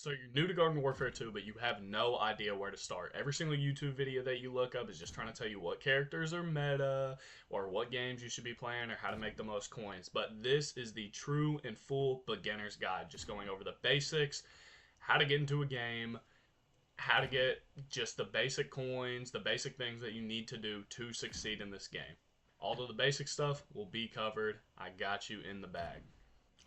So you're new to Garden Warfare 2, but you have no idea where to start. Every single YouTube video that you look up is just trying to tell you what characters are meta, or what games you should be playing, or how to make the most coins. But this is the true and full beginner's guide, just going over the basics, how to get into a game, how to get just the basic coins, the basic things that you need to do to succeed in this game. All of the basic stuff will be covered. I got you in the bag.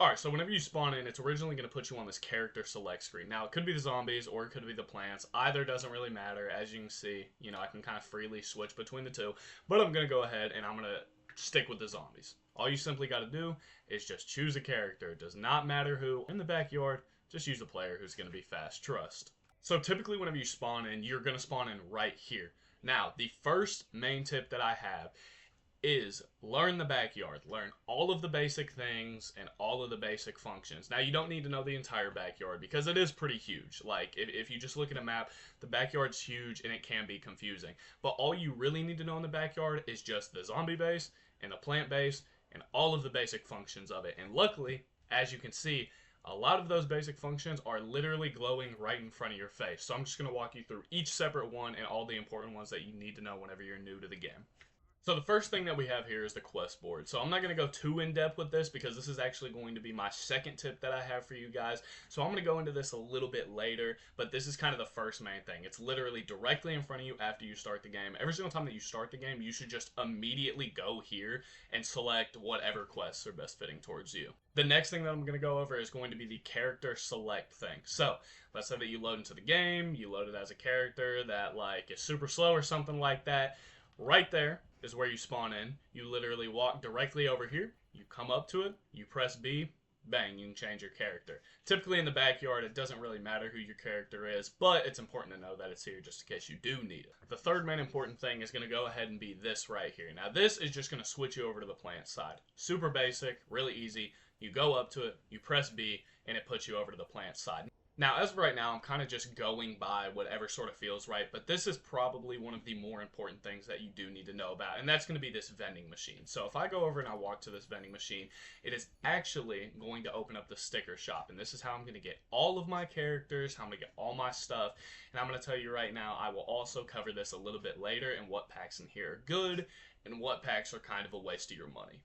Alright, so whenever you spawn in, it's originally going to put you on this character select screen. Now, it could be the zombies or it could be the plants. Either doesn't really matter. As you can see, I can kind of freely switch between the two. But I'm going to go ahead and I'm going to stick with the zombies. All you simply got to do is just choose a character. It does not matter who. In the backyard, just use a player who's going to be fast. Trust. So typically whenever you spawn in, you're going to spawn in right here. Now, the first main tip that I have is learn the backyard. Learn all of the basic things and all of the basic functions. Now, you don't need to know the entire backyard because it is pretty huge. Like, if you just look at a map, the backyard's huge and it can be confusing. But all you really need to know in the backyard is just the zombie base and the plant base and all of the basic functions of it. And luckily, as you can see, a lot of those basic functions are literally glowing right in front of your face. So I'm just going to walk you through each separate one and all the important ones that you need to know whenever you're new to the game. So the first thing that we have here is the quest board. So I'm not going to go too in-depth with this because this is actually going to be my second tip that I have for you guys. So I'm going to go into this a little bit later, but this is kind of the first main thing. It's literally directly in front of you after you start the game. Every single time that you start the game, you should just immediately go here and select whatever quests are best fitting towards you. The next thing that I'm going to go over is going to be the character select thing. So let's say that you load into the game, you load it as a character that is super slow or something like that. Right there is where you spawn in. You literally walk directly over here. You come up to it. You press B. Bang, you can change your character. Typically in the backyard, it doesn't really matter who your character is, but it's important to know that it's here just in case you do need it. The third main important thing is going to go ahead and be this right here. Now, this is just going to switch you over to the plant side. Super basic, really easy. You go up to it, you press B, and it puts you over to the plant side. Now, as of right now, I'm kind of just going by whatever sort of feels right, but this is probably one of the more important things that you do need to know about, and that's going to be this vending machine. So if I go over and I walk to this vending machine, it is actually going to open up the sticker shop, and this is how I'm going to get all of my characters, how I'm going to get all my stuff, and I'm going to tell you right now, I will also cover this a little bit later and what packs in here are good and what packs are kind of a waste of your money.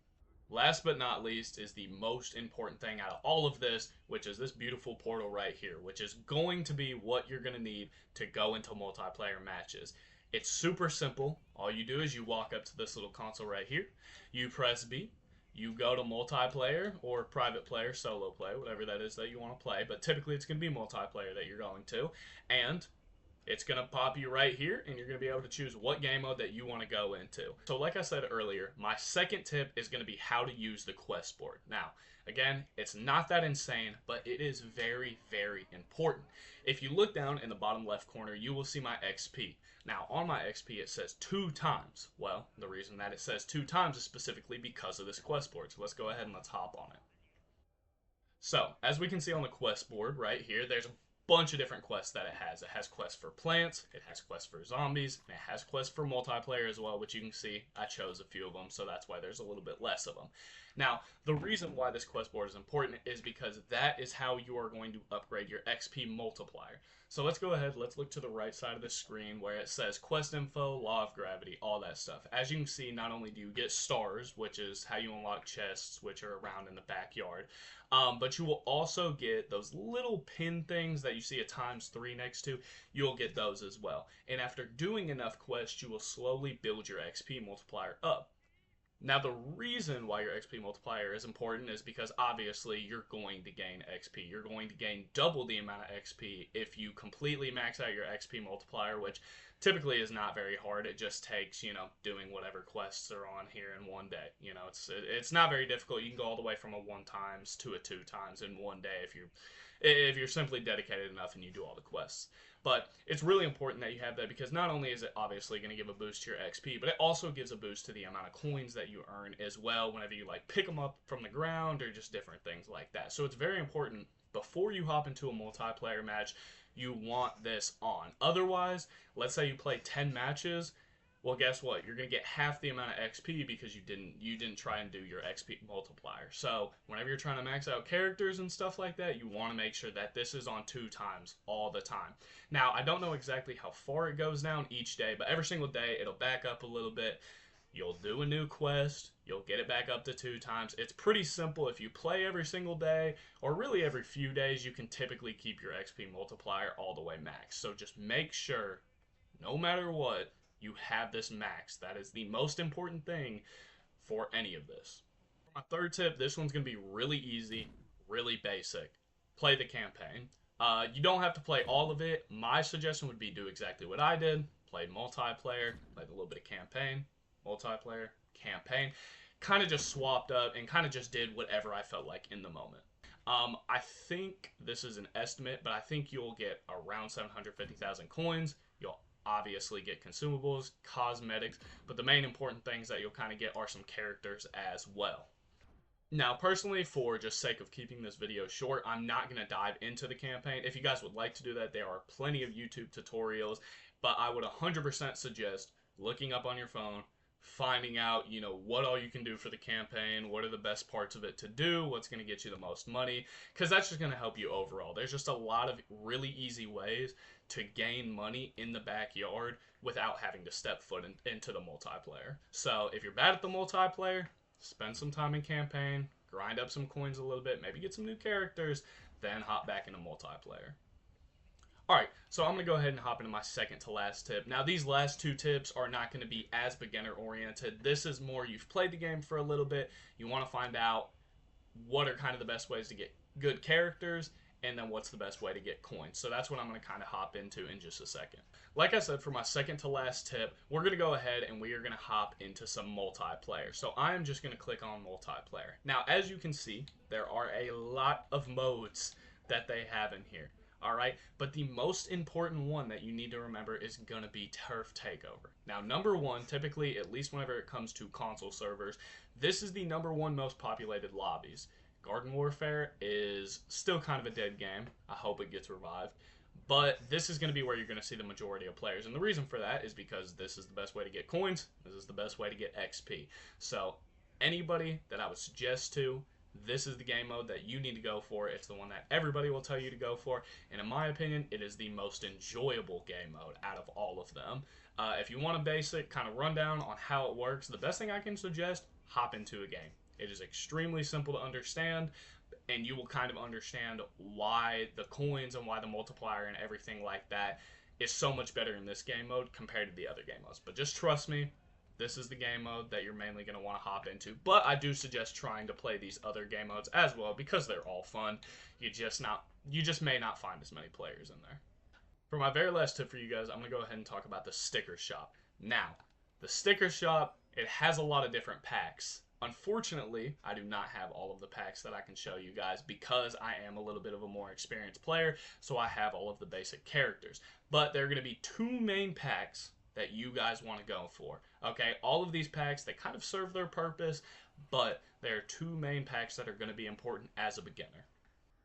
Last but not least is the most important thing out of all of this, which is this beautiful portal right here, which is going to be what you're going to need to go into multiplayer matches. It's super simple. All you do is you walk up to this little console right here, you press B, you go to multiplayer or private player, solo play, whatever that is that you want to play, but typically it's going to be multiplayer that you're going to, and it's going to pop you right here, and you're going to be able to choose what game mode that you want to go into. So like I said earlier, my second tip is going to be how to use the quest board. Now, again, it's not that insane, but it is very, very important. If you look down in the bottom left corner, you will see my XP. Now, on my XP, it says 2 times. Well, the reason that it says 2 times is specifically because of this quest board. So let's go ahead and let's hop on it. So, as we can see on the quest board right here, there's a bunch of different quests that it has. It has quests for plants, it has quests for zombies, and it has quests for multiplayer as well, which you can see I chose a few of them, so that's why there's a little bit less of them. Now, the reason why this quest board is important is because that is how you are going to upgrade your XP multiplier. So let's go ahead, let's look to the right side of the screen where it says quest info, law of gravity, all that stuff. As you can see, not only do you get stars, which is how you unlock chests, which are around in the backyard, but you will also get those little pin things that you see a ×3 next to. You'll get those as well. And after doing enough quests, you will slowly build your XP multiplier up. Now, the reason why your XP multiplier is important is because obviously you're going to gain XP. You're going to gain double the amount of XP if you completely max out your XP multiplier, which typically is not very hard. It just takes, doing whatever quests are on here in one day. It's not very difficult. You can go all the way from a 1 times to a 2 times in one day if you're simply dedicated enough and you do all the quests. But it's really important that you have that because not only is it obviously going to give a boost to your XP, but it also gives a boost to the amount of coins that you earn as well whenever you pick them up from the ground or just different things like that. So it's very important before you hop into a multiplayer match, you want this on. Otherwise, let's say you play 10 matches, Well, guess what? You're gonna get half the amount of XP because you didn't try and do your XP multiplier. So whenever you're trying to max out characters and stuff like that, you want to make sure that this is on 2 times all the time. Now I don't know exactly how far it goes down each day, but every single day it'll back up a little bit. You'll do a new quest, you'll get it back up to 2 times. It's pretty simple. If you play every single day, or really every few days, you can typically keep your XP multiplier all the way max. So just make sure, no matter what, you have this max. That is the most important thing for any of this. My third tip, this one's going to be really easy, really basic. Play the campaign. You don't have to play all of it. My suggestion would be do exactly what I did. Play multiplayer, played a little bit of campaign, multiplayer, campaign. Kind of just swapped up and kind of just did whatever I felt like in the moment. I think this is an estimate, but I think you'll get around 750,000 coins. You'll obviously get consumables, cosmetics, but the main important things that you'll kind of get are some characters as well. Now, personally, for just sake of keeping this video short, I'm not going to dive into the campaign. If you guys would like to do that, there are plenty of YouTube tutorials, but I would 100% suggest looking up on your phone, finding out, what all you can do for the campaign, what are the best parts of it to do, what's going to get you the most money, because that's just going to help you overall. There's just a lot of really easy ways to gain money in the backyard without having to step foot into the multiplayer. So if you're bad at the multiplayer, spend some time in campaign, grind up some coins a little bit, maybe get some new characters, then hop back into multiplayer. Alright, so I'm going to go ahead and hop into my second to last tip. Now, these last two tips are not going to be as beginner oriented. This is more you've played the game for a little bit, you want to find out what are kind of the best ways to get good characters, and then what's the best way to get coins. So that's what I'm going to kind of hop into in just a second. Like I said, for my second to last tip, we're going to go ahead and we are going to hop into some multiplayer. So I am just going to click on multiplayer. Now, as you can see, there are a lot of modes that they have in here. Alright, but the most important one that you need to remember is going to be Turf Takeover. Now, number one, typically, at least whenever it comes to console servers, this is the number one most populated lobbies. Garden Warfare is still kind of a dead game. I hope it gets revived. But this is going to be where you're going to see the majority of players. And the reason for that is because this is the best way to get coins. This is the best way to get XP. So anybody that I would suggest to, this is the game mode that you need to go for. It's the one that everybody will tell you to go for. And in my opinion, it is the most enjoyable game mode out of all of them. If you want a basic kind of rundown on how it works, the best thing I can suggest, hop into a game. It is extremely simple to understand, and you will kind of understand why the coins and why the multiplier and everything like that is so much better in this game mode compared to the other game modes. But just trust me, this is the game mode that you're mainly going to want to hop into. But I do suggest trying to play these other game modes as well because they're all fun. You just may not find as many players in there. For my very last tip for you guys, I'm going to go ahead and talk about the sticker shop. Now, the sticker shop, it has a lot of different packs. Unfortunately, I do not have all of the packs that I can show you guys because I am a little bit of a more experienced player, so I have all of the basic characters. But there are going to be two main packs that you guys want to go for. Okay, all of these packs, they kind of serve their purpose, but there are two main packs that are going to be important as a beginner.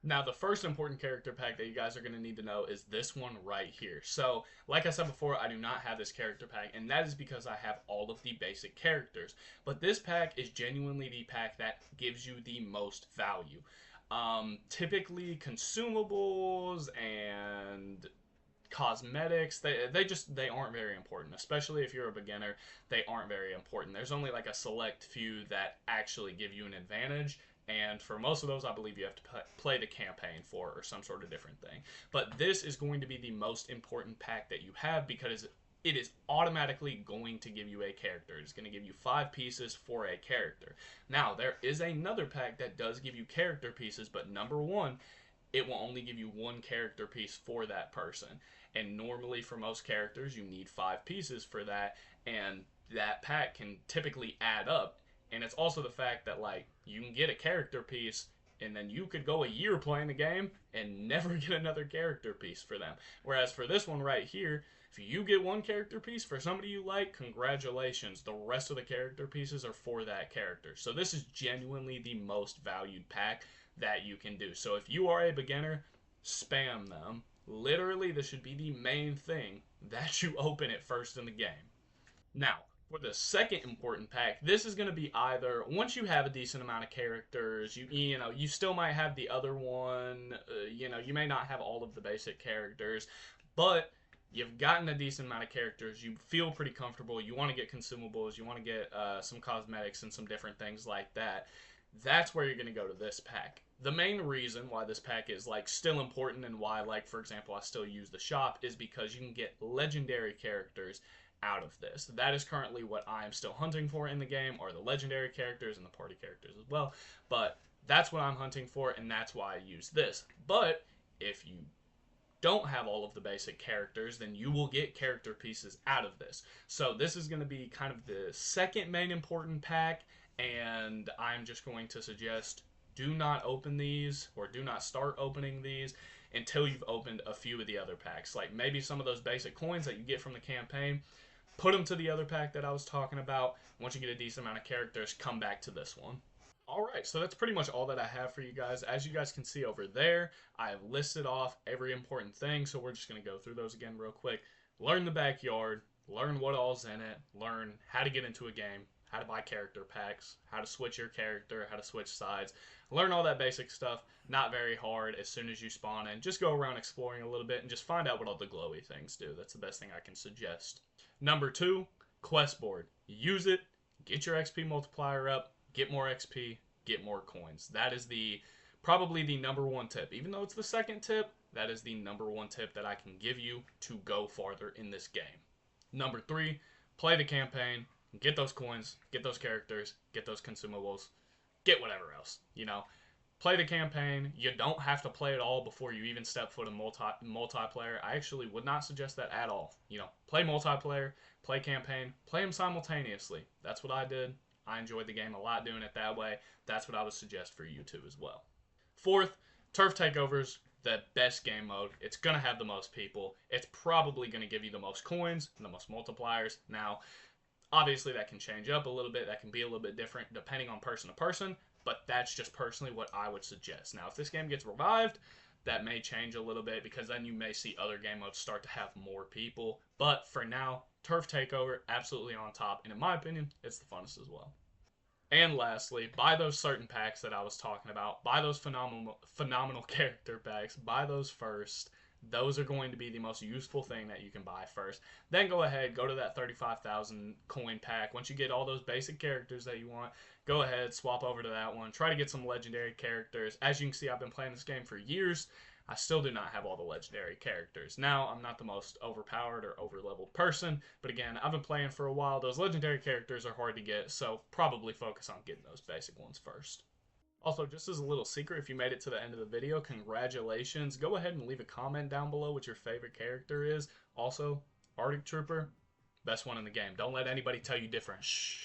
Now, the first important character pack that you guys are going to need to know is this one right here. So, like I said before, I do not have this character pack, and that is because I have all of the basic characters. But this pack is genuinely the pack that gives you the most value. Typically, consumables and cosmetics, they aren't very important, especially if you're a beginner. They aren't very important. There's only like a select few that actually give you an advantage, and for most of those I believe you have to play the campaign for or some sort of different thing. But this is going to be the most important pack that you have because it is automatically going to give you a character. It's going to give you 5 pieces for a character. Now, there is another pack that does give you character pieces, but number one, it will only give you 1 character piece for that person. And normally for most characters, you need 5 pieces for that, and that pack can typically add up. And it's also the fact that, like, you can get a character piece, and then you could go a year playing the game and never get another character piece for them. Whereas for this one right here, if you get 1 character piece for somebody you like, congratulations. The rest of the character pieces are for that character. So this is genuinely the most valued pack that you can do. So if you are a beginner, spam them. Literally, this should be the main thing that you open it first in the game. Now, for the second important pack, this is going to be either once you have a decent amount of characters, you still might have the other one, you may not have all of the basic characters, but you've gotten a decent amount of characters, you feel pretty comfortable, you want to get consumables, you want to get some cosmetics and some different things like that. That's where you're going to go to this pack. The main reason why this pack is like still important and why, like, for example, I still use the shop is because you can get legendary characters out of this. That is currently what I am still hunting for in the game, are the legendary characters and the party characters as well. But that's what I'm hunting for, and that's why I use this. But if you don't have all of the basic characters, then you will get character pieces out of this. So this is going to be kind of the second main important pack, and I'm just going to suggest do not open these, or do not start opening these until you've opened a few of the other packs. Like maybe some of those basic coins that you get from the campaign, put them to the other pack that I was talking about. Once you get a decent amount of characters, come back to this one. Alright, so that's pretty much all that I have for you guys. As you guys can see over there, I have listed off every important thing, so we're just going to go through those again real quick. Learn the backyard, learn what all's in it, learn how to get into a game, how to buy character packs, how to switch your character, how to switch sides. Learn all that basic stuff, not very hard as soon as you spawn in. Just go around exploring a little bit and just find out what all the glowy things do. That's the best thing I can suggest. Number 2, quest board. Use it, get your XP multiplier up, get more XP, get more coins. That is probably the number one tip. Even though it's the second tip, that is the number one tip that I can give you to go farther in this game. Number 3, play the campaign, get those coins, get those characters, get those consumables, get whatever else. Play the campaign. You don't have to play it all before you even step foot in multiplayer. I actually would not suggest that at all. Play multiplayer, play campaign, play them simultaneously. That's what I did. I enjoyed the game a lot doing it that way. That's what I would suggest for you too as well. Fourth, turf takeovers, the best game mode. It's going to have the most people. It's probably going to give you the most coins and the most multipliers. Now, obviously that can change up a little bit. That can be a little bit different depending on person to person, but that's just personally what I would suggest. Now, if this game gets revived, that may change a little bit because then you may see other game modes start to have more people. But for now, Turf Takeover, absolutely on top. And in my opinion, it's the funnest as well. And lastly, buy those certain packs that I was talking about. Buy those phenomenal character packs. Buy those first. Those are going to be the most useful thing that you can buy first. Then go ahead, go to that 35,000 coin pack. Once you get all those basic characters that you want, go ahead, swap over to that one. Try to get some legendary characters. As you can see, I've been playing this game for years. I still do not have all the legendary characters. Now, I'm not the most overpowered or over-leveled person, but again, I've been playing for a while. Those legendary characters are hard to get, so probably focus on getting those basic ones first. Also, just as a little secret, if you made it to the end of the video, congratulations. Go ahead and leave a comment down below what your favorite character is. Also, Arctic Trooper, best one in the game. Don't let anybody tell you different. Shh.